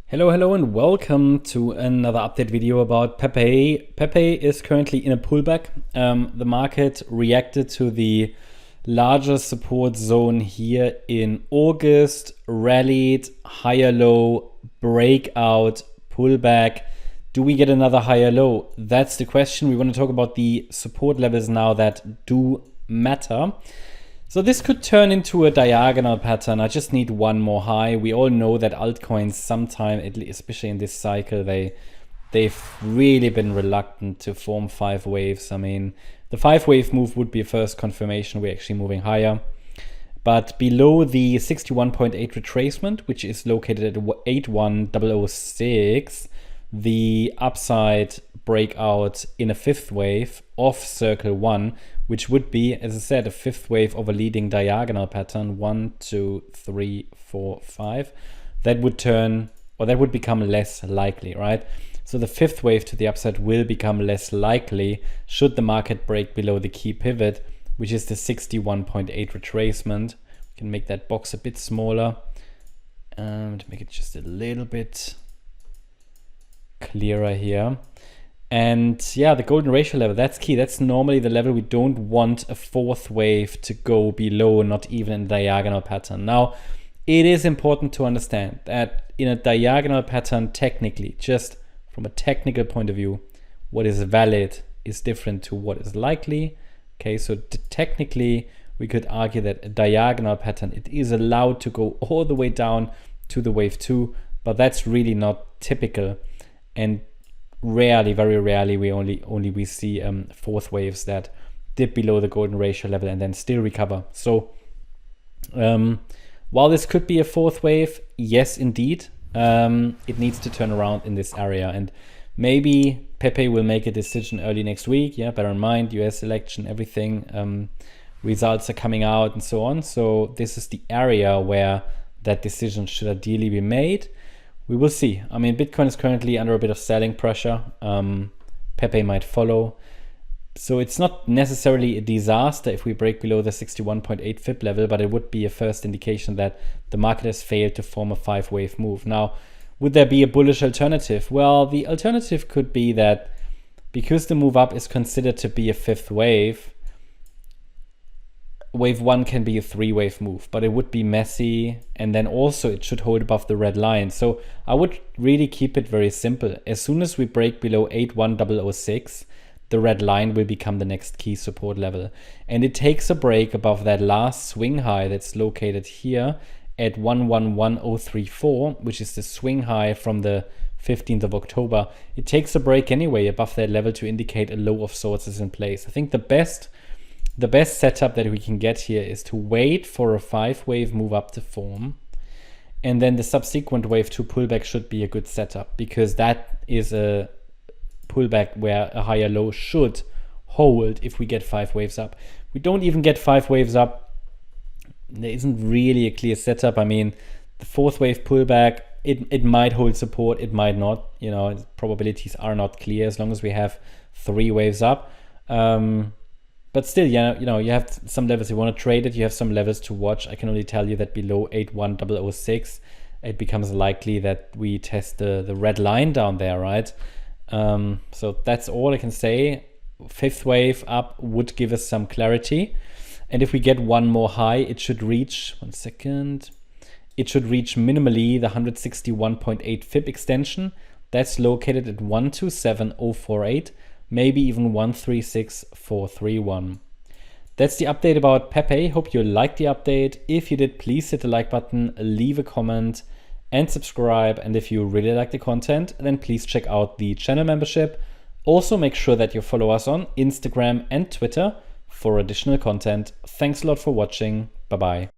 Hello and welcome to another update video about PEPE. PEPE is currently in a pullback. The market reacted to the larger support zone here in August, rallied, higher low, breakout, pullback. Do we get another higher low? That's the question. We want to talk about the support levels now that do matter. So this could turn into a diagonal pattern. I just need one more high. We all know that altcoins sometime, especially in this cycle, they've really been reluctant to form 5 waves. I mean, the 5-wave move would be a first confirmation we're actually moving higher. But below the 61.8 retracement, which is located at 81006, the upside breakout in a 5th wave off circle 1, which would be, as I said, a 5th wave of a leading diagonal pattern, 1, 2, 3, 4, 5. That would turn, or that would become less likely, right? So the 5th wave to the upside will become less likely should the market break below the key pivot, which is the 61.8 retracement. We can make that box a bit smaller to make it just a little bit clearer here. And yeah, the golden ratio level, that's key. That's normally the level we don't want a 4th wave to go below, not even in a diagonal pattern. Now, it is important to understand that in a diagonal pattern, technically, just from a technical point of view, what is valid is different to what is likely. Okay, so technically, we could argue that a diagonal pattern, it is allowed to go all the way down to the wave 2, but that's really not typical. And rarely, very rarely, we see 4th waves that dip below the golden ratio level and then still recover. So while this could be a 4th wave, yes, indeed, it needs to turn around in this area. And maybe PEPE will make a decision early next week. Yeah, bear in mind, US election, everything, results are coming out and so on. So this is the area where that decision should ideally be made. We will see. I mean, Bitcoin is currently under a bit of selling pressure. PEPE might follow. So it's not necessarily a disaster if we break below the 61.8 FIB level, but it would be a first indication that the market has failed to form a 5-wave move. Now, would there be a bullish alternative? Well, the alternative could be that because the move up is considered to be a 5th wave, wave 1 can be a 3-wave move, but it would be messy, and then also it should hold above the red line. So I would really keep it very simple. As soon as we break below 81006, the red line will become the next key support level. And it takes a break above that last swing high that's located here at 111034, which is the swing high from the 15th of October. It takes a break anyway above that level to indicate a low of sorts is in place. I think the best setup that we can get here is to wait for a 5-wave move up to form, and then the subsequent wave 2 pullback should be a good setup, because that is a pullback where a higher low should hold if we get 5 waves up. We don't even get 5 waves up, there isn't really a clear setup. I mean, the 4th wave pullback, it might hold support, it might not. You know, probabilities are not clear as long as we have 3 waves up. But still, yeah, you have some levels you want to trade it. You have some levels to watch. I can only tell you that below 81006, it becomes likely that we test the red line down there, right? So that's all I can say. 5th wave up would give us some clarity. And if we get one more high, it should reach, it should reach minimally the 161.8 FIB extension. That's located at 127048. Maybe even 136431. That's the update about PEPE. Hope you liked the update. If you did, please hit the like button, leave a comment, and subscribe. And if you really like the content, then please check out the channel membership. Also, make sure that you follow us on Instagram and Twitter for additional content. Thanks a lot for watching. Bye-bye.